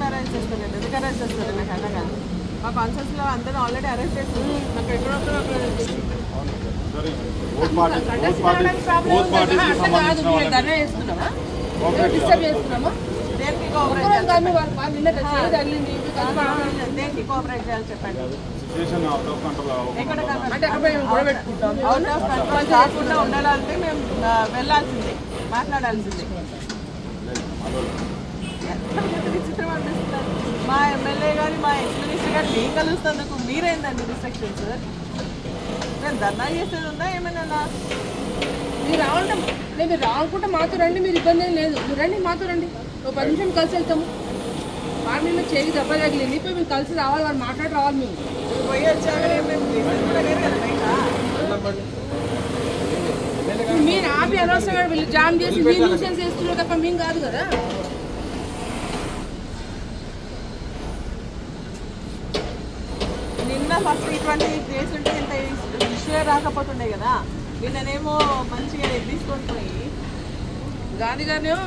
arrest చేస్తారు ఎందుకు arrest చేస్తారు నాకు అర్థం కాదు మా కాన్సెప్ట్స్లో అందరూ ఆల్రెడీ అరెస్ట్ చేస్తారు నాకు ఎక్కడొక్కడ ధర్నా చేస్తున్నామా డిస్టర్బ్ చేస్తున్నామా దేనికి కోఆపరేట్ దేనికి కోఆపరేట్ చేయాలి చెప్పండి అవుట్ ఆఫ్ కంట్రోల్ కాకుండా ఉండాలంటే మేము వెళ్ళాల్సిందే మాట్లాడాల్సిందే విచిత్రం అనిపిస్తున్నారు మా ఎమ్మెల్యే గారి మా ఎక్స్ మినిస్టర్ గారు నేను కలుస్తున్నందుకు మీరేందండి రిస్ట్రిక్షన్స్ నేను ధర్నా చేసేది ఉందా ఏమైనా మీరు రావాలంటే మీరు రానుకుంటే మాతో రండి మీరు ఇబ్బంది ఏం లేదు మీరు రండి మాతో రండి ఒక 10 నిమిషాలు కలిసి వెళ్తాము వారి మీద చేయి దెబ్బ తగిలింది ఇప్పుడు మేము కలిసి రావాలి వారు మాట్లాడి రావాలి మేము పోయి వచ్చాక మీరు ఆపి అనవసరంగా వీళ్ళు జామ్ చేసి మీరు న్యూసెన్స్ చేస్తున్నారు తప్ప మేము కాదు కదా నిన్న ఫస్ట్ ఇటువంటి చేస్తుంటే ఇంత ఇష్యూ రాకపోతుండే కదా నిన్ననేమో మంచిగా తీసుకొని పోయి గాంధీ గారిని